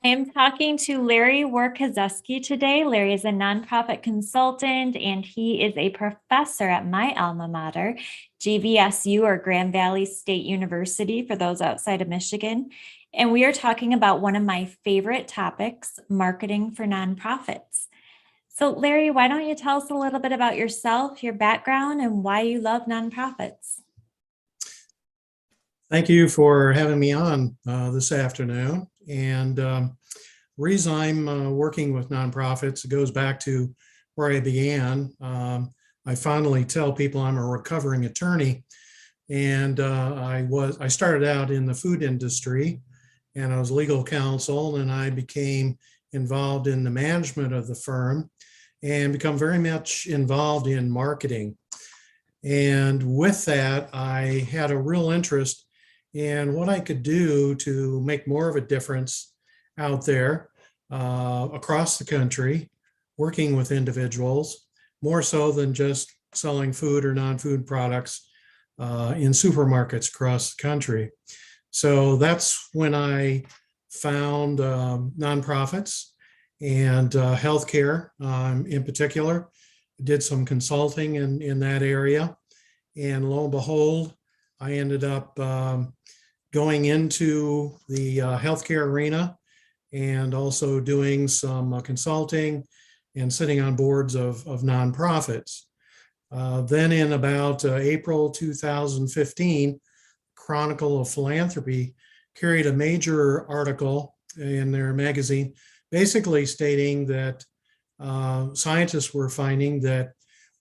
I am talking to Larry Warkazeski today. Larry is a nonprofit consultant and he is a professor at my alma mater, GVSU or Grand Valley State University for those outside of Michigan. And we are talking about one of my favorite topics, marketing for nonprofits. So, Larry, why don't you tell us a little bit about yourself, your background, and why you love nonprofits? Thank you for having me on this afternoon. And reason I'm working with nonprofits, it goes back to where I began. I fondly tell people I'm a recovering attorney, and I started out in the food industry, and I was legal counsel, and I became involved in the management of the firm, and become very much involved in marketing. And with that, I had a real interest in what I could do to make more of a difference out there across the country, working with individuals, more so than just selling food or non-food products in supermarkets across the country. So that's when I found nonprofits and healthcare in particular. Did some consulting in that area. And lo and behold, I ended up going into the healthcare arena and also doing some consulting and sitting on boards of nonprofits. Then in about April 2015, Chronicle of Philanthropy carried a major article in their magazine, basically stating that scientists were finding that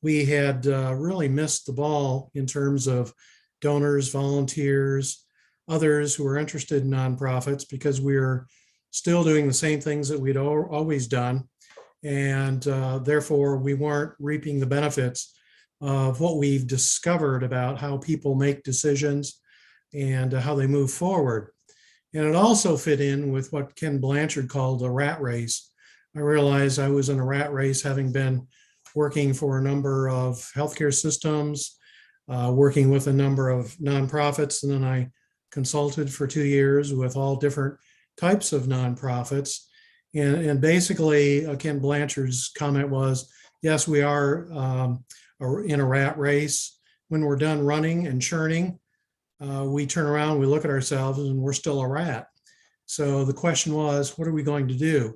we had really missed the ball in terms of donors, volunteers, others who are interested in nonprofits, because we're still doing the same things that we'd always done. And therefore, we weren't reaping the benefits of what we've discovered about how people make decisions and how they move forward. And it also fit in with what Ken Blanchard called a rat race. I realized I was in a rat race, having been working for a number of healthcare systems, working with a number of nonprofits, and then I consulted for 2 years with all different types of nonprofits. And basically, Ken Blanchard's comment was, yes, we are in a rat race. When we're done running and churning, we turn around, we look at ourselves, and we're still a rat. So the question was, what are we going to do?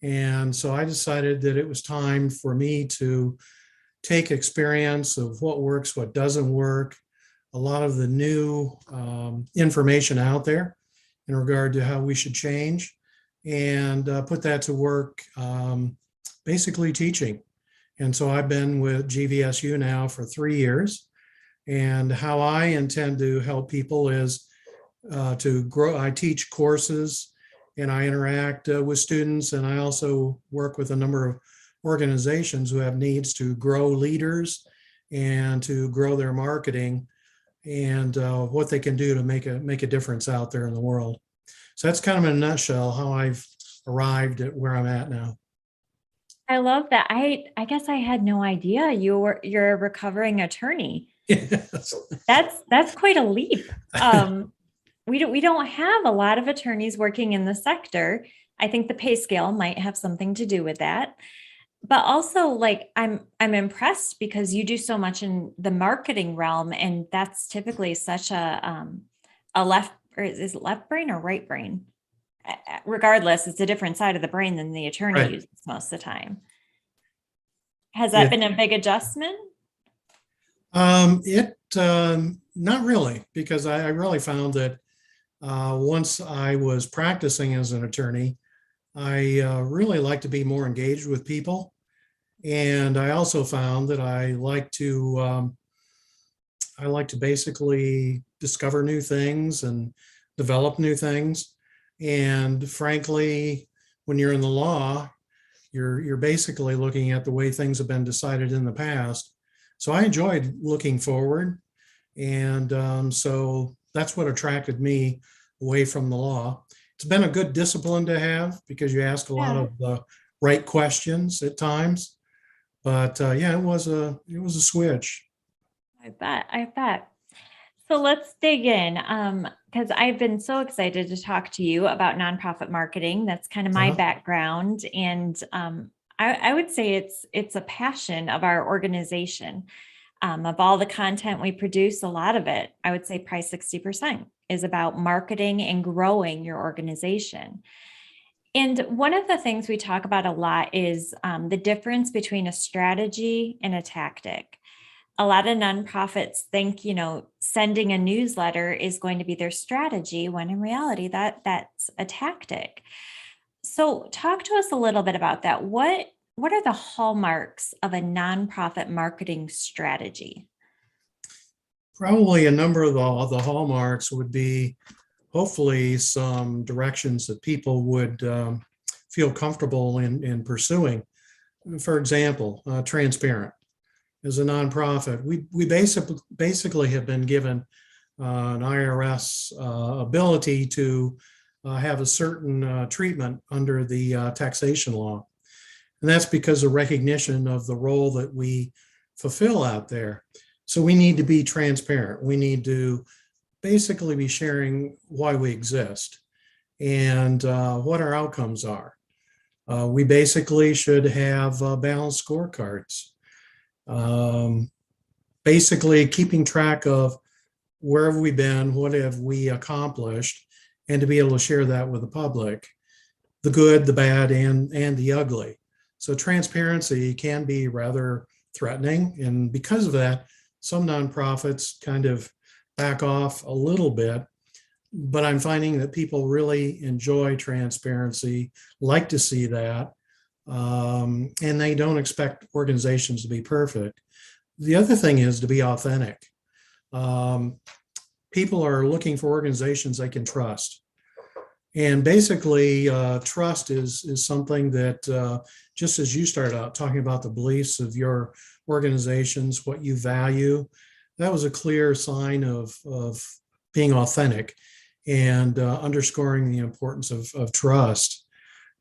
And so I decided that it was time for me to take experience of what works, what doesn't work, a lot of the new information out there in regard to how we should change, and put that to work, basically teaching. And so I've been with GVSU now for 3 years. And how I intend to help people is to grow. I teach courses and I interact with students, and I also work with a number of organizations who have needs to grow leaders and to grow their marketing, and what they can do to make a difference out there in the world. So that's kind of in a nutshell how I've arrived at where I'm at now. I love that. I guess I had no idea you're a recovering attorney. Yes. That's quite a leap. We don't have a lot of attorneys working in the sector. I think the pay scale might have something to do with that. But also, like, I'm impressed because you do so much in the marketing realm, and that's typically such a left, or is it left brain or right brain? Regardless, it's a different side of the brain than the attorney Right. uses most of the time. Has that It been a big adjustment? it not really, because I really found that once I was practicing as an attorney, I really like to be more engaged with people. And I also found that I like to basically discover new things and develop new things. And frankly, when you're in the law, you're basically looking at the way things have been decided in the past. So I enjoyed looking forward, and so that's what attracted me away from the law. It's been a good discipline to have because you ask a lot Yeah, of the right questions at times. But yeah, it was a switch. I bet. I bet. So let's dig in because I've been so excited to talk to you about nonprofit marketing. That's kind of my Uh-huh. background, and I would say it's a passion of our organization. Of all the content we produce, a lot of it, I would say probably 60% is about marketing and growing your organization. And one of the things we talk about a lot is the difference between a strategy and a tactic. A lot of nonprofits think, sending a newsletter is going to be their strategy, when in reality that's a tactic. So talk to us a little bit about that. What are the hallmarks of a nonprofit marketing strategy? Probably a number of the hallmarks would be hopefully some directions that people would feel comfortable in pursuing. For example, transparent. As a nonprofit, we basically have been given an IRS ability to have a certain treatment under the taxation law. And that's because of recognition of the role that we fulfill out there. So we need to be transparent. We need to basically be sharing why we exist and what our outcomes are. We basically should have balanced scorecards. Um, Basically, keeping track of where have we been, what have we accomplished, and to be able to share that with the public, the good, the bad, and the ugly. So transparency can be rather threatening, and because of that, some nonprofits kind of back off a little bit. But I'm finding that people really enjoy transparency, like to see that, and they don't expect organizations to be perfect. The other thing is to be authentic. Um, People are looking for organizations they can trust. And basically, trust is something that, just as you started out talking about the beliefs of your organizations, what you value, that was a clear sign of being authentic and underscoring the importance of trust.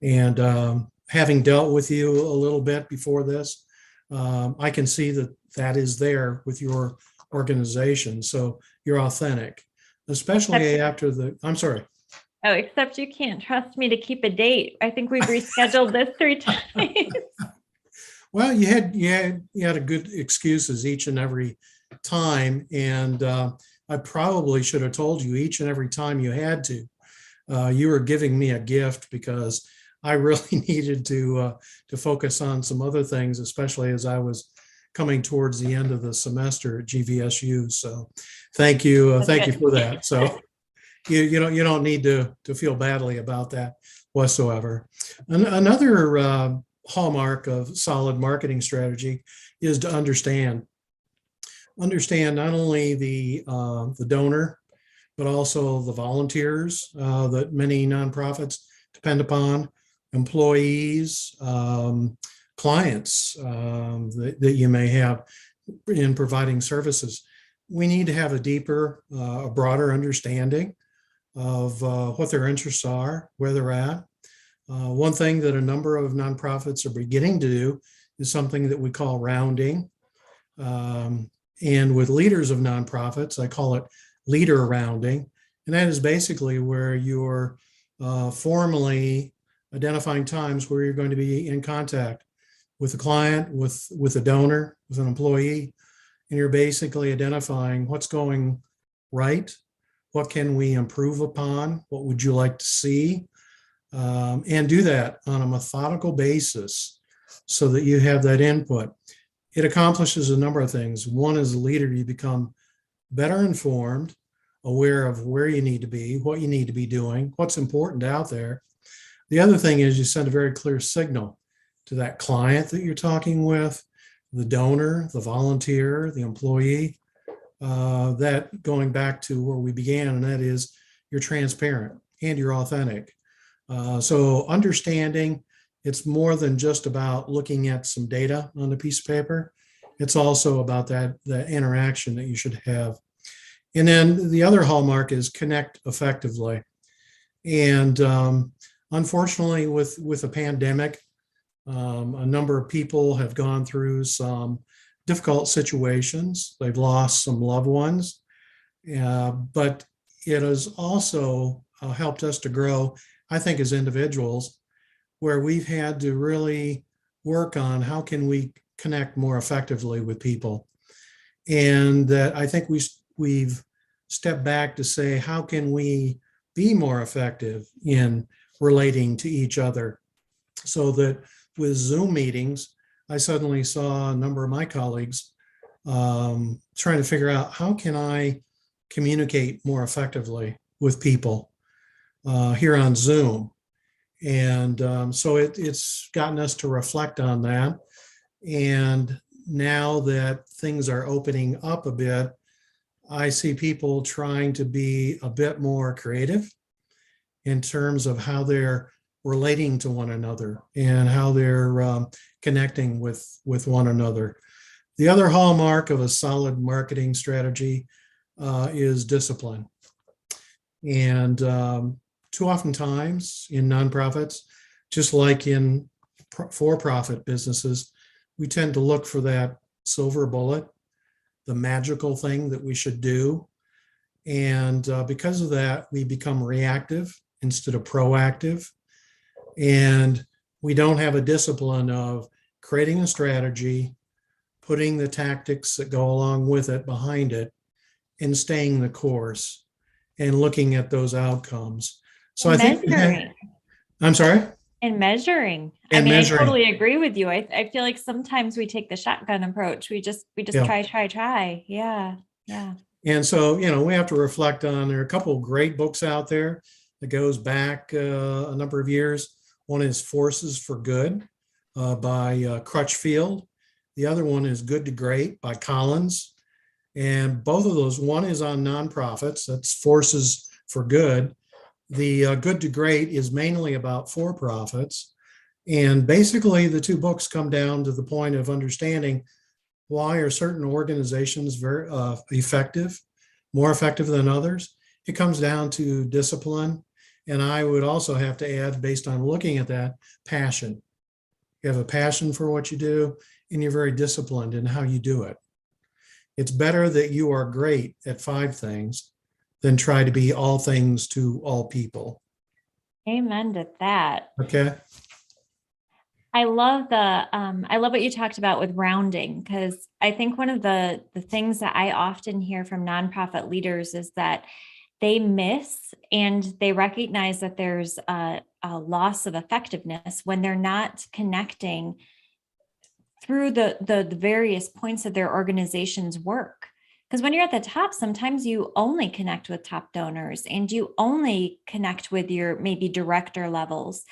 And having dealt with you a little bit before this, I can see that that is there with your organization. So you're authentic, especially Except, after I'm sorry. except you can't trust me to keep a date. I think we've rescheduled this 3 times. Well, you had a good excuses each and every time, and I probably should have told you each and every time you had to. You were giving me a gift because I really needed to focus on some other things, especially as I was coming towards the end of the semester at GVSU. So, thank you That's for good. that. So you don't need to feel badly about that whatsoever. Another hallmark of solid marketing strategy is to understand not only the donor but also the volunteers that many nonprofits depend upon, employees, clients that you may have in providing services. We need to have a deeper, a broader understanding of what their interests are, where they're at. One thing that a number of nonprofits are beginning to do is something that we call rounding. Um, and with leaders of nonprofits, I call it leader rounding. And that is basically where you're formally identifying times where you're going to be in contact with a client, with a donor, with an employee, and you're basically identifying what's going right, what can we improve upon, what would you like to see, and do that on a methodical basis so that you have that input. It accomplishes a number of things. One, as a leader, you become better informed, aware of where you need to be, what you need to be doing, what's important out there. The other thing is you send a very clear signal to that client that you're talking with, the donor, the volunteer, the employee, that going back to where we began, and that is you're transparent and you're authentic. So understanding it's more than just about looking at some data on a piece of paper. It's also about that interaction that you should have. And then the other hallmark is connect effectively. And unfortunately, with a pandemic, a number of people have gone through some difficult situations. They've lost some loved ones. But it has also helped us to grow, I think, as individuals, where we've had to really work on how can we connect more effectively with people. And that I think we've stepped back to say, how can we be more effective in relating to each other? So that with Zoom meetings, I suddenly saw a number of my colleagues trying to figure out how can I communicate more effectively with people here on Zoom. And so it's gotten us to reflect on that. And now that things are opening up a bit, I see people trying to be a bit more creative in terms of how they're relating to one another and how they're connecting with one another. The other hallmark of a solid marketing strategy is discipline. And too often times in nonprofits, just like in for-profit businesses, we tend to look for that silver bullet, the magical thing that we should do. And because of that, we become reactive instead of proactive. And we don't have a discipline of creating a strategy, putting the tactics that go along with it behind it, and staying the course and looking at those outcomes. So I think Measuring. I'm sorry? And measuring. I And mean, I measuring. totally agree with you. I feel like sometimes we take the shotgun approach. We just Yeah. try. Yeah. Yeah. And so, we have to reflect on, there are a couple of great books out there that goes back a number of years. One is Forces for Good by Crutchfield. The other one is Good to Great by Collins. And both of those, one is on nonprofits, that's Forces for Good. The Good to Great is mainly about for-profits. And basically, the two books come down to the point of understanding why are certain organizations very effective, more effective than others. It comes down to discipline. And I would also have to add, based on looking at that, passion. You have a passion for what you do, and you're very disciplined in how you do it. It's better that you are great at 5 things than try to be all things to all people. Amen to that. Okay. I love what you talked about with rounding, because I think one of the things that I often hear from nonprofit leaders is that they miss and they recognize that there's a loss of effectiveness when they're not connecting through the various points of their organization's work. Because when you're at the top, sometimes you only connect with top donors and you only connect with your maybe director levels.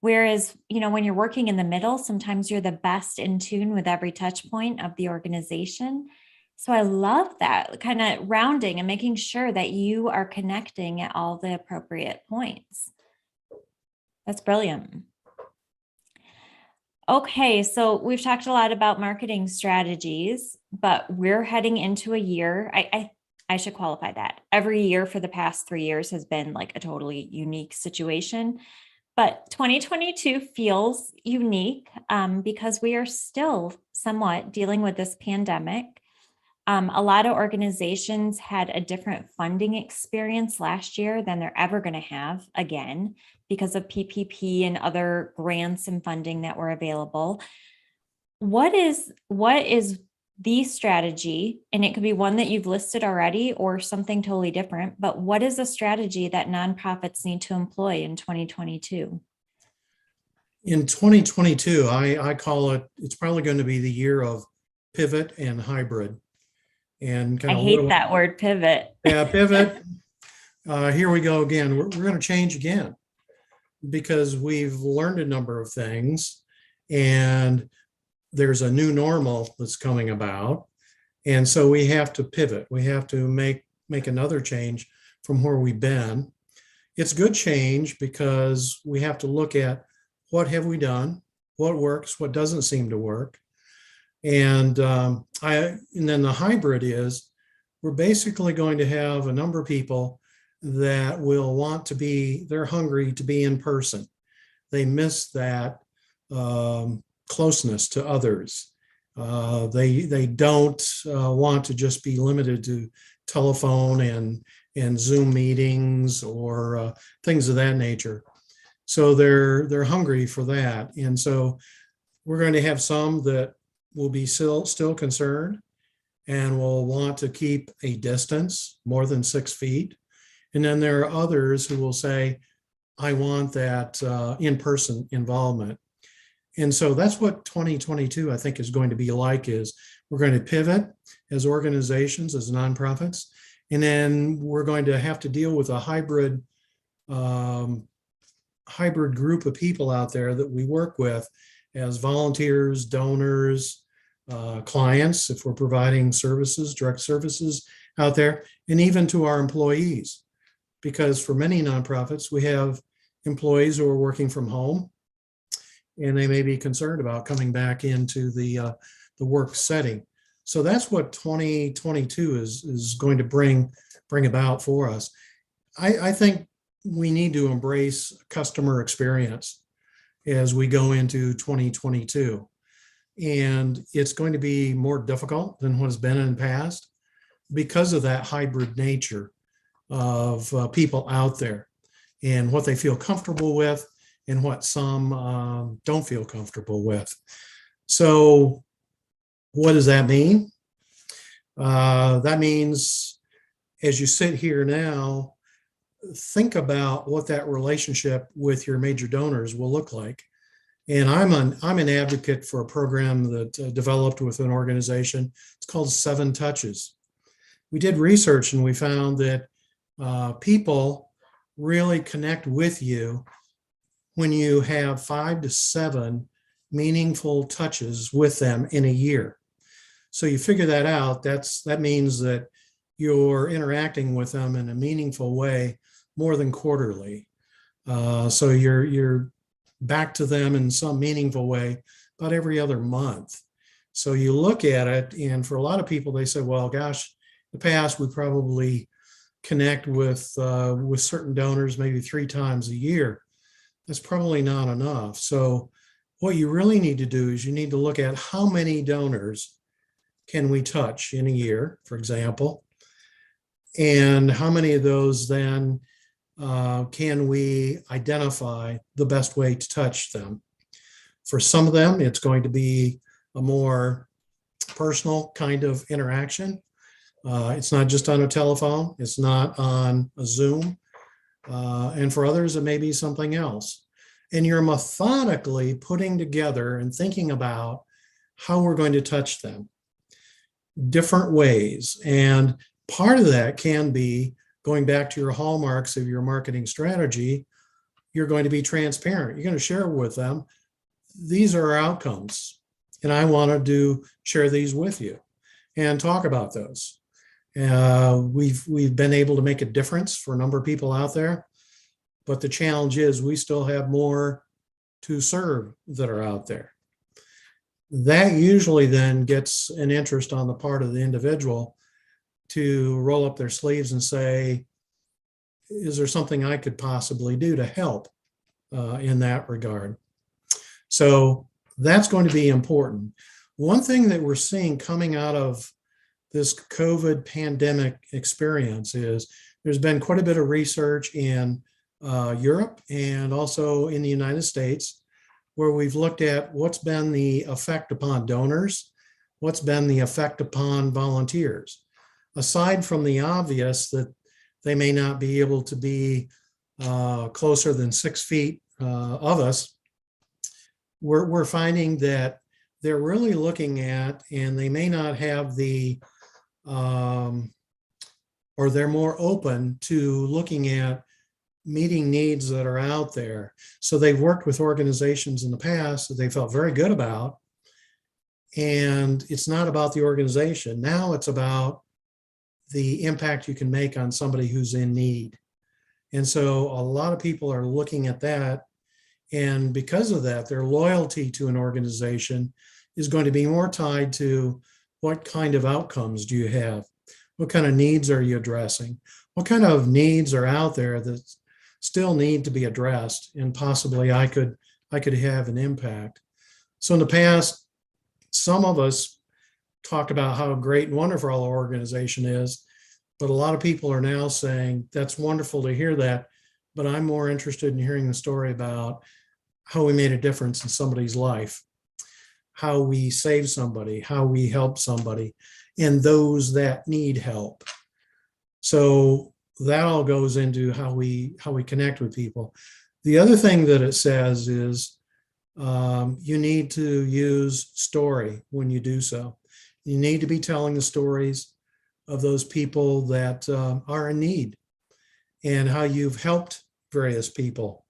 Whereas, when you're working in the middle, sometimes you're the best in tune with every touch point of the organization. So I love that kind of rounding and making sure that you are connecting at all the appropriate points. That's brilliant. Okay, so we've talked a lot about marketing strategies, but we're heading into a year. I should qualify that. Every year for the past 3 years has been like a totally unique situation. But 2022 feels unique because we are still somewhat dealing with this pandemic. A lot of organizations had a different funding experience last year than they're ever going to have again because of PPP and other grants and funding that were available. What is the strategy? And it could be one that you've listed already or something totally different, but what is a strategy that nonprofits need to employ in 2022? In 2022, I call it's probably going to be the year of pivot and hybrid. And I hate that word, pivot. Yeah, pivot. Here we go again. We're going to change again because we've learned a number of things and there's a new normal that's coming about. And so we have to pivot. We have to make another change from where we've been. It's good change because we have to look at what have we done, what works, what doesn't seem to work. And then the hybrid is we're basically going to have a number of people that will want to they're hungry to be in person. They miss that closeness to others. They don't want to just be limited to telephone and Zoom meetings or things of that nature. So they're hungry for that. And so we're going to have some that will be still concerned and will want to keep a distance more than 6 feet. And then there are others who will say, I want that in-person involvement. And so that's what 2022, I think, is going to be like, is we're going to pivot as organizations, as nonprofits, and then we're going to have to deal with a hybrid group of people out there that we work with as volunteers, donors, clients, if we're providing services, direct services out there, and even to our employees. Because for many nonprofits, we have employees who are working from home, and they may be concerned about coming back into the work setting. So that's what 2022 is going to bring about for us. I think we need to embrace customer experience as we go into 2022. And it's going to be more difficult than what has been in the past because of that hybrid nature of people out there and what they feel comfortable with and what some don't feel comfortable with. So what does that mean? That means as you sit here now, think about what that relationship with your major donors will look like. And I'm an advocate for a program that developed with an organization. It's called 7 Touches. We did research and we found that people really connect with you when you have 5 to 7 meaningful touches with them in a year. So you figure that out. That means that you're interacting with them in a meaningful way more than quarterly. So you're back to them in some meaningful way about every other month. So you look at it, and for a lot of people, they say, well, gosh, in the past, we probably connect with certain donors maybe 3 times a year. That's probably not enough. So what you really need to do is you need to look at how many donors can we touch in a year, for example, and how many of those then can we identify the best way to touch them. For some of them, it's going to be a more personal kind of interaction. It's not just on a telephone. It's not on a Zoom. And for others, it may be something else. And you're methodically putting together and thinking about how we're going to touch them, different ways. And part of that can be going back to your hallmarks of your marketing strategy. You're going to be transparent. You're going to share with them, these are our outcomes, and I wanted to share these with you and talk about those. We've been able to make a difference for a number of people out there, but the challenge is we still have more to serve that are out there. That usually then gets an interest on the part of the individual to roll up their sleeves and say, is there something I could possibly do to help in that regard? So that's going to be important. One thing that we're seeing coming out of this COVID pandemic experience is there's been quite a bit of research in Europe and also in the United States, where we've looked at what's been the effect upon donors, what's been the effect upon volunteers. Aside from the obvious that they may not be able to be closer than 6 feet of us, we're finding that they're really looking at, and they may not have the, or they're more open to looking at meeting needs that are out there. So they've worked with organizations in the past that they felt very good about, and it's not about the organization. Now it's about the impact you can make on somebody who's in need. And so a lot of people are looking at that. And because of that, their loyalty to an organization is going to be more tied to what kind of outcomes do you have? What kind of needs are you addressing? What kind of needs are out there that still need to be addressed? And possibly I could have an impact. So in the past, some of us talk about how great and wonderful our organization is, But a lot of people are now saying, that's wonderful to hear that, but I'm more interested in hearing the story about how we made a difference in somebody's life, how we save somebody, how we help somebody, and those that need help. So that all goes into how we connect with people. The other thing that it says is you need to use story when you do so. You need to be telling the stories of those people that are in need and how you've helped various people.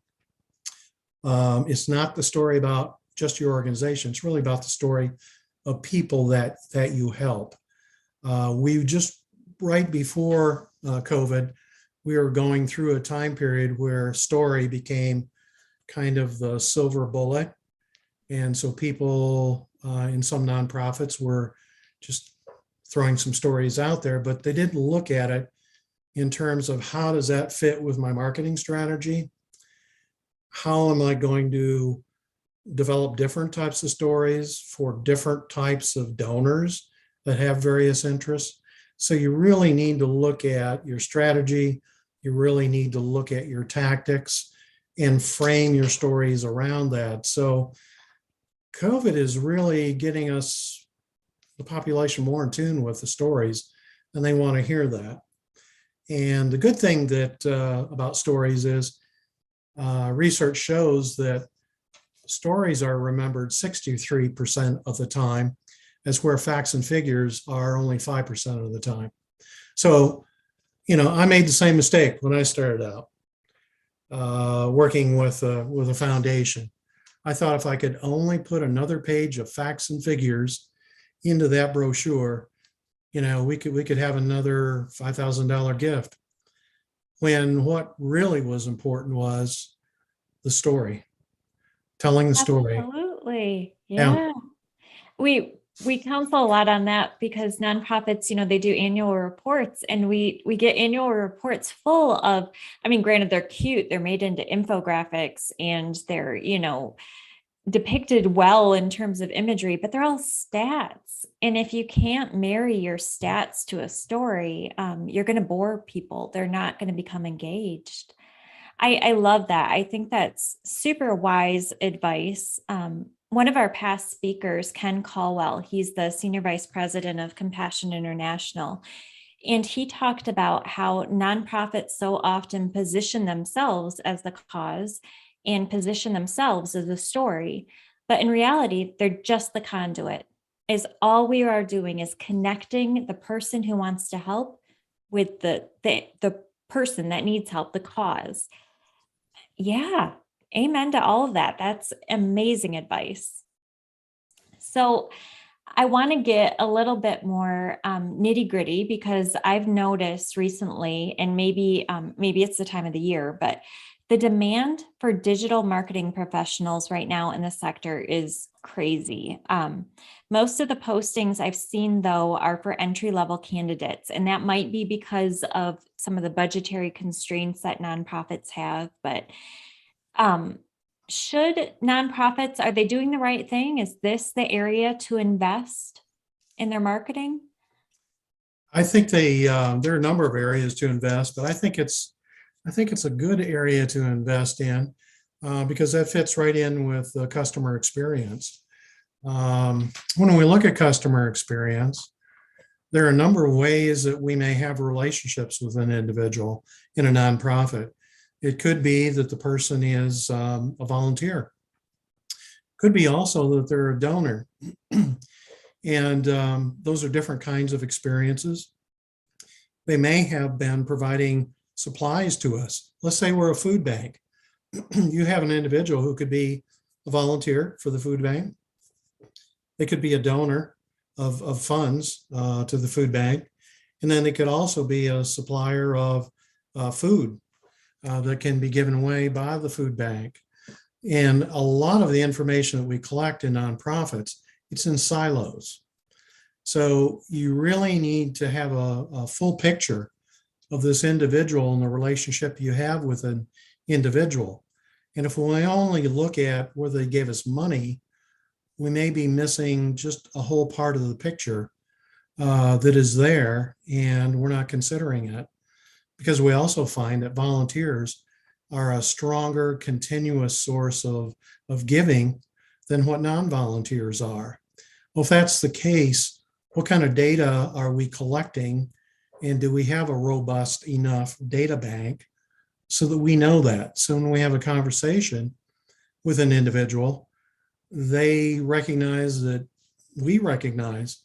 It's not the story about just your organization. It's really about the story of people that you help. We just right before COVID, we were going through a time period where story became kind of the silver bullet. And so people in some nonprofits were just throwing some stories out there, but they didn't look at it in terms of how does that fit with my marketing strategy? How am I going to develop different types of stories for different types of donors that have various interests? So you really need to look at your strategy. You really need to look at your tactics and frame your stories around that. So COVID is really getting us, the population, more in tune with the stories, and they want to hear that. And the good thing that about stories is research shows that stories are remembered 63% of the time, as where facts and figures are only 5% of the time. So, I made the same mistake when I started out working with a foundation. I thought if I could only put another page of facts and figures into that brochure, we could have another $5,000 gift. When what really was important was the story, telling the story. Absolutely. Yeah. Yeah. We counsel a lot on that because nonprofits, they do annual reports, and we get annual reports full of, I mean, granted, they're cute, they're made into infographics, and they're, depicted well in terms of imagery, but they're all stats. And if you can't marry your stats to a story, you're going to bore people. They're not going to become engaged. I love that. I think that's super wise advice. One of our past speakers, Ken Caldwell, he's the Senior Vice President of Compassion International. And he talked about how nonprofits so often position themselves as the cause and position themselves as a story. But in reality, they're just the conduit. Is all we are doing is connecting the person who wants to help with the person that needs help, the cause. Yeah. Amen to all of that. That's amazing advice. So I want to get a little bit more nitty gritty, because I've noticed recently, and maybe it's the time of the year, but the demand for digital marketing professionals right now in the sector is crazy. Most of the postings I've seen, though, are for entry-level candidates, and that might be because of some of the budgetary constraints that nonprofits have. But should nonprofits, are they doing the right thing? Is this the area to invest in their marketing? I think there are a number of areas to invest, but I think it's a good area to invest in because that fits right in with the customer experience. When we look at customer experience, there are a number of ways that we may have relationships with an individual in a nonprofit. It could be that the person is a volunteer. Could be also that they're a donor. And those are different kinds of experiences. They may have been providing supplies to us. Let's say we're a food bank. You have an individual who could be a volunteer for the food bank. They could be a donor of funds to the food bank. And then they could also be a supplier of food that can be given away by the food bank. And a lot of the information that we collect in nonprofits, it's in silos. So you really need to have a full picture of this individual and the relationship you have with an individual. And if we only look at where they gave us money, we may be missing just a whole part of the picture that is there, and we're not considering it because we also find that volunteers are a stronger, continuous source of giving than what non-volunteers are. Well, if that's the case, what kind of data are we collecting? And do we have a robust enough data bank so that we know that? So when we have a conversation with an individual, they recognize that we recognize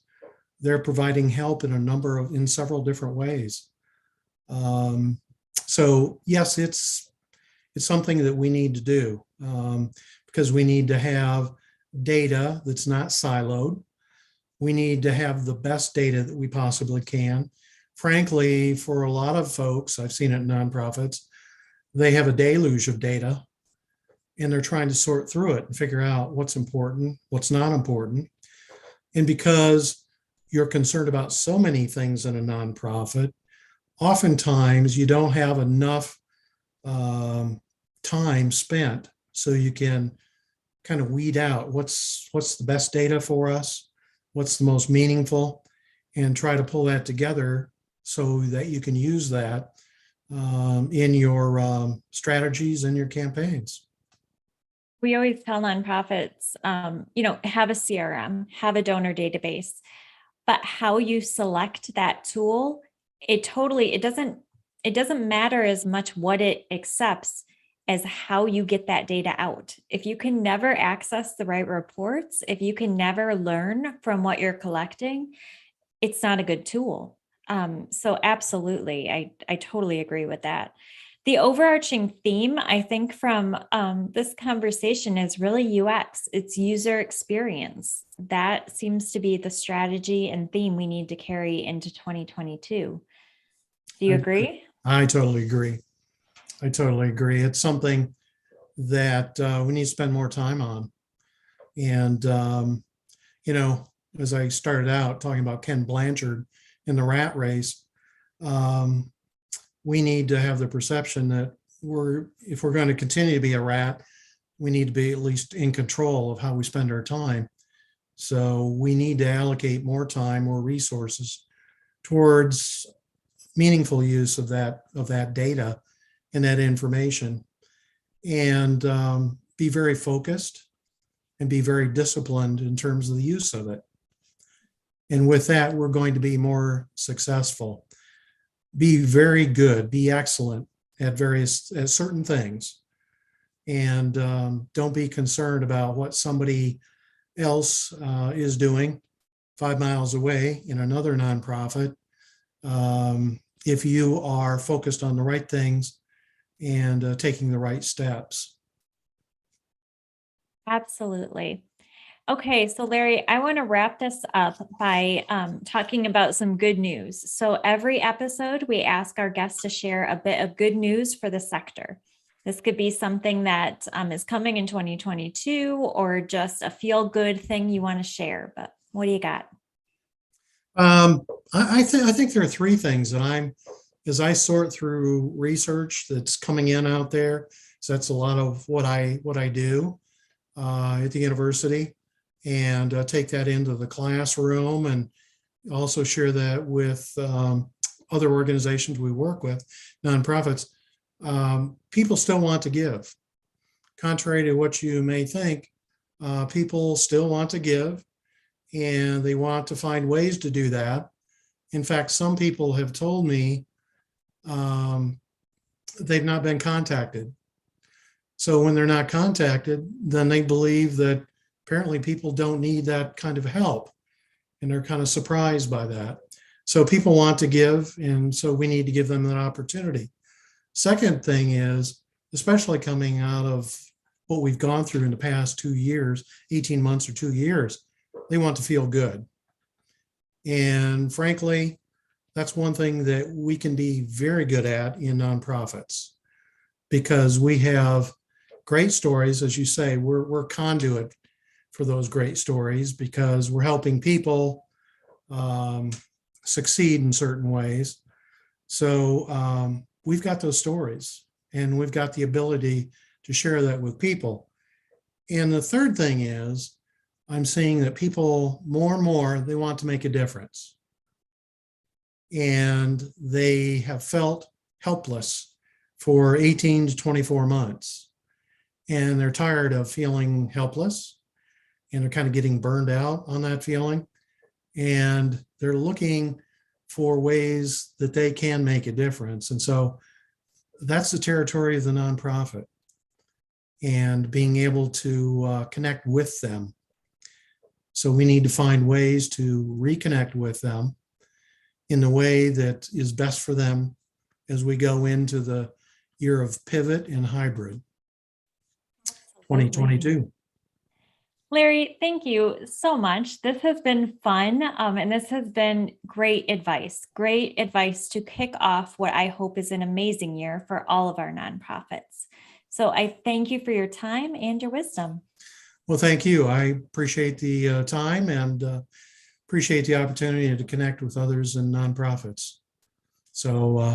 they're providing help in several different ways. Um, so yes, it's something that we need to do, because we need to have data that's not siloed. We need to have the best data that we possibly can. Frankly, for a lot of folks, I've seen it in nonprofits, they have a deluge of data and they're trying to sort through it and figure out what's important, what's not important. And because you're concerned about so many things in a nonprofit, oftentimes you don't have enough time spent so you can kind of weed out what's the best data for us, what's the most meaningful, and try to pull that together so that you can use that in your strategies and your campaigns. We always tell nonprofits, have a CRM, have a donor database, but how you select that tool, it doesn't matter as much what it accepts as how you get that data out. If you can never access the right reports, if you can never learn from what you're collecting, it's not a good tool. So absolutely, I totally agree with that. The overarching theme, I think, from this conversation is really UX. It's user experience. That seems to be the strategy and theme we need to carry into 2022. Do you I, agree? I totally agree. I totally agree. It's something that we need to spend more time on. And, you know, as I started out talking about Ken Blanchard in the rat race, um, we need to have the perception that if we're going to continue to be a rat, we need to be at least in control of how we spend our time. So we need to allocate more time, more resources towards meaningful use of that data and that information, and be very focused and be very disciplined in terms of the use of it. And with that, we're going to be more successful. Be very good, be excellent at certain things, and don't be concerned about what somebody else is doing 5 miles away in another nonprofit. If you are focused on the right things and taking the right steps. Absolutely. Okay, so Larry, I want to wrap this up by talking about some good news. So every episode, we ask our guests to share a bit of good news for the sector. This could be something that is coming in 2022 or just a feel-good thing you want to share. But what do you got? I think there are three things that as I sort through research that's coming in out there. So that's a lot of what I do at the university, and take that into the classroom and also share that with other organizations we work with, nonprofits. People still want to give. Contrary to what you may think, people still want to give, and they want to find ways to do that. In fact, some people have told me they've not been contacted. So when they're not contacted, then they believe that apparently people don't need that kind of help. And they're kind of surprised by that. So people want to give, and so we need to give them that opportunity. Second thing is, especially coming out of what we've gone through in the past 2 years, 18 months or 2 years, they want to feel good. And frankly, that's one thing that we can be very good at in nonprofits, because we have great stories. As you say, we're conduit for those great stories because we're helping people succeed in certain ways. So we've got those stories, and we've got the ability to share that with people. And the third thing is, I'm seeing that people more and more, they want to make a difference. and they have felt helpless for 18 to 24 months. And they're tired of feeling helpless, and they're kind of getting burned out on that feeling. And they're looking for ways that they can make a difference. And so that's the territory of the nonprofit, and being able to connect with them. So we need to find ways to reconnect with them in the way that is best for them as we go into the year of pivot and hybrid 2022. Larry, thank you so much. This has been fun, and this has been great advice to kick off what I hope is an amazing year for all of our nonprofits. So I thank you for your time and your wisdom. Well, thank you. I appreciate the time, and appreciate the opportunity to connect with others in nonprofits. So